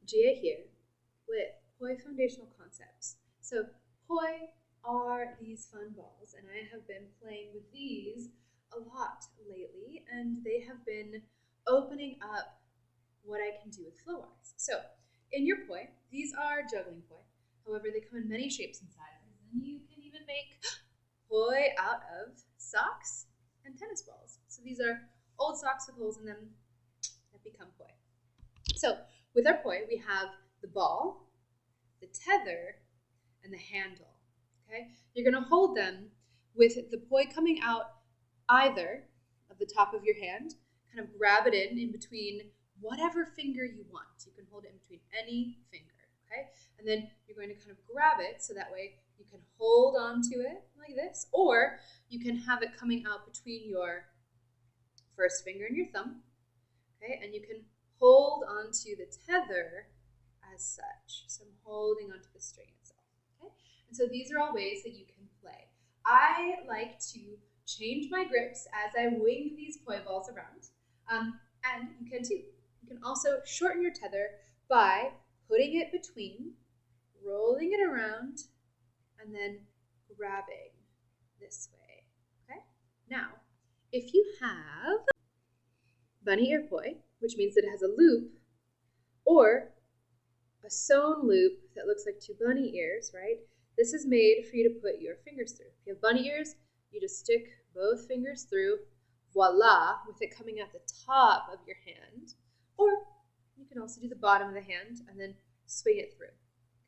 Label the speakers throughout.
Speaker 1: Gaea here with Poi Foundational Concepts. So Poi are these fun balls, and I have been playing with these a lot lately, and they have been opening up what I can do with flow arts. So in your Poi, these are juggling Poi. However, they come in many shapes and sizes, and you can even make Poi out of socks and tennis balls. So these are old socks with holes in them that become Poi. So with our Poi, we have the ball, the tether, and the handle. Okay, you're going to hold them with the Poi coming out either of the top of your hand. Kind of grab it in between whatever finger you want. You can hold it in between any finger. Okay, and then you're going to kind of grab it so that way you can hold onto it like this, or you can have it coming out between your first finger and your thumb. Okay, and you can hold onto the tether as such. So I'm holding onto the string itself. Okay, and so these are all ways that you can play. I like to change my grips as I wing these Poi balls around, and you can too. You can also shorten your tether by putting it between, rolling it around, and then grabbing this way. Okay, now if you have bunny ear Poi, which means that it has a loop, or a sewn loop that looks like two bunny ears, right? This is made for you to put your fingers through. If you have bunny ears, you just stick both fingers through, voila, with it coming at the top of your hand. Or you can also do the bottom of the hand and then swing it through.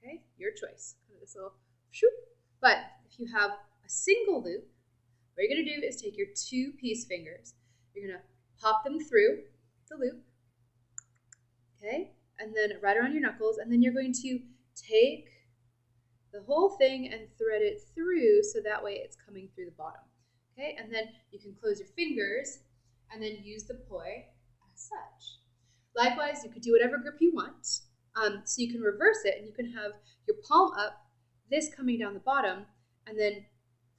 Speaker 1: Okay, your choice. Kind of this little shoop. But if you have a single loop, what you're going to do is take your two piece fingers. You're going to pop them through the loop, okay, and then right around your knuckles, and then you're going to take the whole thing and thread it through so that way it's coming through the bottom, okay, and then you can close your fingers and then use the Poi as such. Likewise, you could do whatever grip you want, so you can reverse it and you can have your palm up, this coming down the bottom, and then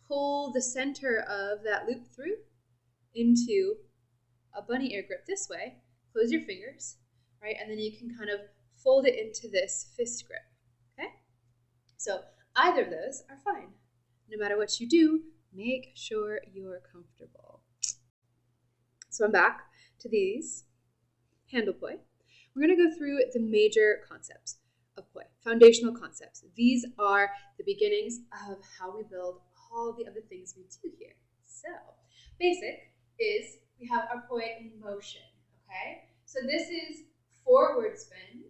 Speaker 1: pull the center of that loop through into a bunny ear grip this way, close your fingers, right, and then you can kind of fold it into this fist grip, okay? So either of those are fine. No matter what you do, make sure you're comfortable. So I'm back to these handle Poi. We're going to go through the major concepts of Poi, foundational concepts. These are the beginnings of how we build all the other things we do here. So basic is we have our Poi in motion, okay? So this is forward spin,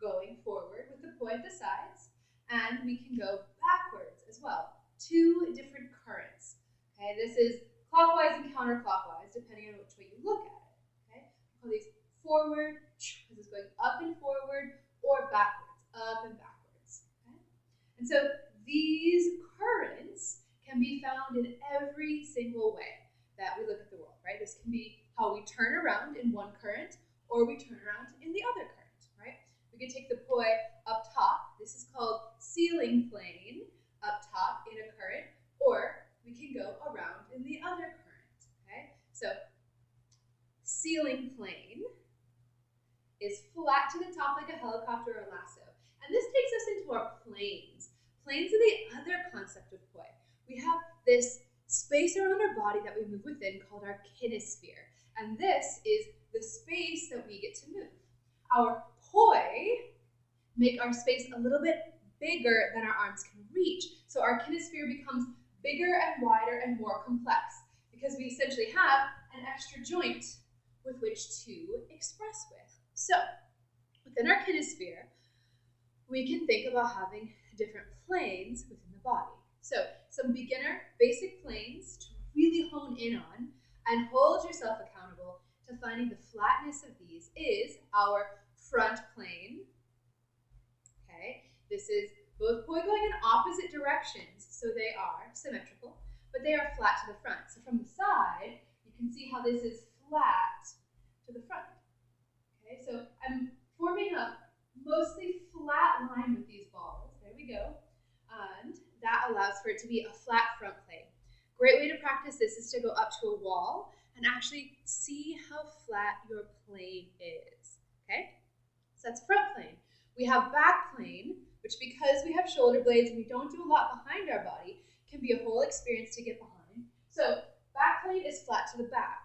Speaker 1: going forward with the Poi at the sides, and we can go backwards as well. Two different currents, okay? This is clockwise and counterclockwise, depending on which way you look at it, okay? We call these forward, this is going up and forward, or backwards, up and backwards, okay? And so these currents can be found in every single way that we look at the world, right? This can be how we turn around in one current, or we turn around in the other current, right? We can take the Poi up top. This is called ceiling plane, up top in a current, or we can go around in the other current, okay? So ceiling plane is flat to the top like a helicopter or a lasso. And this takes us into our planes. Planes are the other concept of Poi. We have this space around our body that we move within called our Kinesphere. And this is the space that we get to move. Our Poi make our space a little bit bigger than our arms can reach. So our Kinesphere becomes bigger and wider and more complex because we essentially have an extra joint with which to express with. So within our Kinesphere, we can think about having different planes within the body. So some beginner basic planes to really hone in on and hold yourself accountable to finding the flatness of these is our front plane. Okay, this is both Poi going in opposite directions, so they are symmetrical, but they are flat to the front. So from the side, you can see how this is flat to the front. Okay, so I'm forming a mostly flat line with these balls. There we go. And that allows for it to be a flat front plane. Great way to practice this is to go up to a wall and actually see how flat your plane is, okay? So that's front plane. We have back plane, which because we have shoulder blades and we don't do a lot behind our body, can be a whole experience to get behind. So back plane is flat to the back.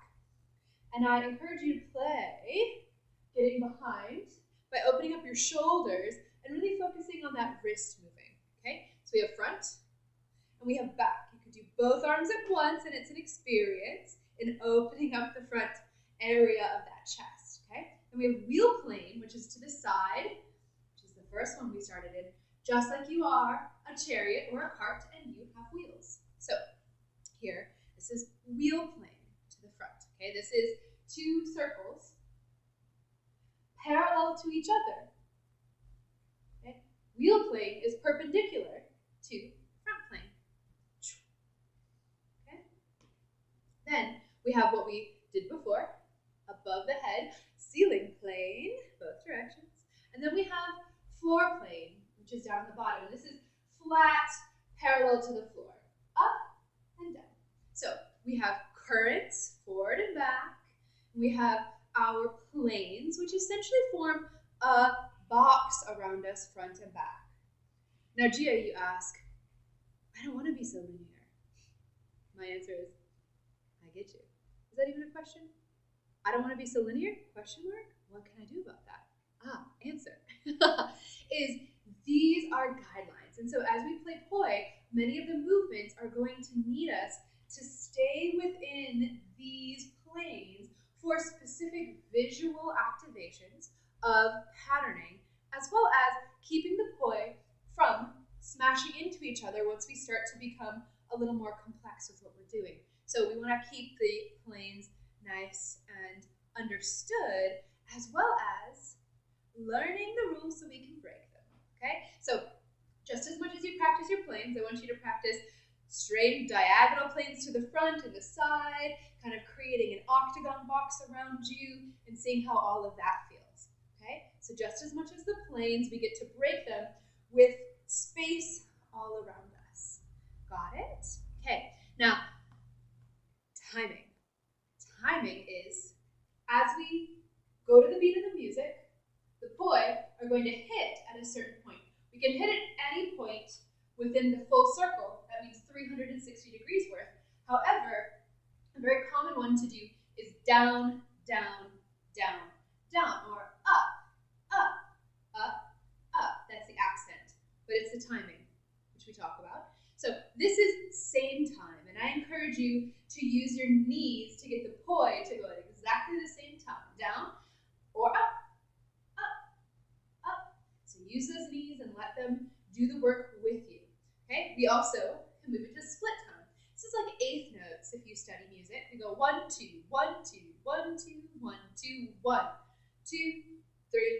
Speaker 1: And I encourage you to play getting behind by opening up your shoulders and really focusing on that wrist moving, okay? So we have front and we have back. You can do both arms at once and it's an experience in opening up the front area of that chest, okay? And we have wheel plane, which is to the side, which is the first one we started in, just like you are a chariot or a cart and you have wheels. So here, this is wheel plane to the front, okay? This is 2 circles parallel to each other. Okay? Wheel plane is perpendicular to front plane. Okay? Then we have what we did before, above the head, ceiling plane, both directions. And then we have floor plane, which is down at the bottom. And this is flat, parallel to the floor, up and down. So we have currents, forward and back. We have our planes, which essentially form a box around us, front and back. Now, Gaea, you ask, I don't want to be so linear. My answer is, I get you. Is that even a question? I don't want to be so linear? Question mark? What can I do about that? Answer. is these are guidelines. And so as we play poi, many of the movements are going to need us to stay within these planes for specific visual activations of patterning, as well as keeping the poi from smashing into each other once we start to become a little more complex with what we're doing. So we want to keep the planes nice and understood, as well as learning the rules so we can break them, okay? So just as much as you practice your planes, I want you to practice straight diagonal planes to the front and the side, kind of creating an octagon box around you and seeing how all of that feels, okay? So just as much as the planes, we get to break them with space all around us. Got it? Okay, now timing. Timing is, as we go to the beat of the music, the poi are going to hit at a certain point. We can hit at any point within the full circle. That means 360 degrees worth. However, a very common one to do is down, down, down, down, or up, up, up, up. That's the accent, but it's the timing, which we talk about. So this is same time, and I encourage you to use your knees to get the poi to go at exactly the same time, down or up, up, up. So use those knees and let them do the work with you, okay? We also can move into split time. This is like eighth notes if you study music. We go 1, 2, 1, 2, 1, 2, 1, 2, 1, 2, 3,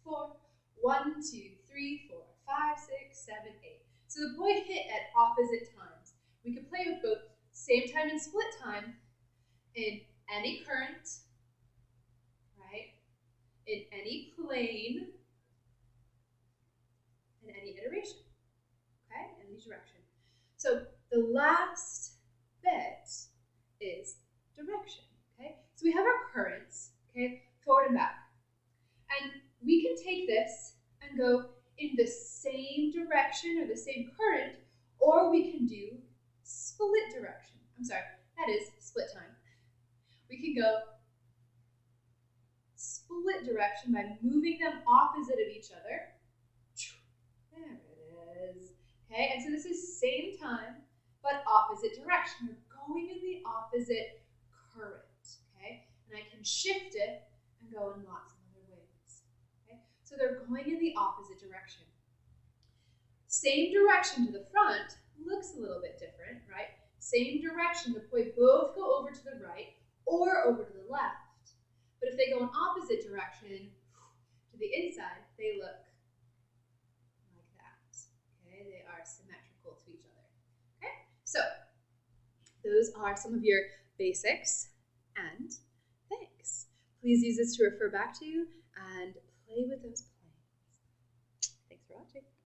Speaker 1: 4, 1, 2, 3, 4, 5, 6, 7, 8. So the poi hit at opposite times. We can play with both same time and split time in any current, right? In any plane, in any iteration, okay? In any direction. So the last bit is direction, okay? So we have our currents, okay, forward and back. And we can take this and go in the same direction or the same current, or we can do split direction. I'm sorry, that is split time. We can go split direction by moving them opposite of each other. There it is. Okay, and so this is same time, but opposite direction. We're going in the opposite current, okay? And I can shift it and go in lots of other ways, okay? So they're going in the opposite direction. Same direction to the front looks a little bit different, right? Same direction, the poi both go over to the right or over to the left. But if they go in opposite direction to the inside, they look like that, okay? They are symmetrical to each other, okay? So those are some of your basics, and thanks. Please use this to refer back to and play with those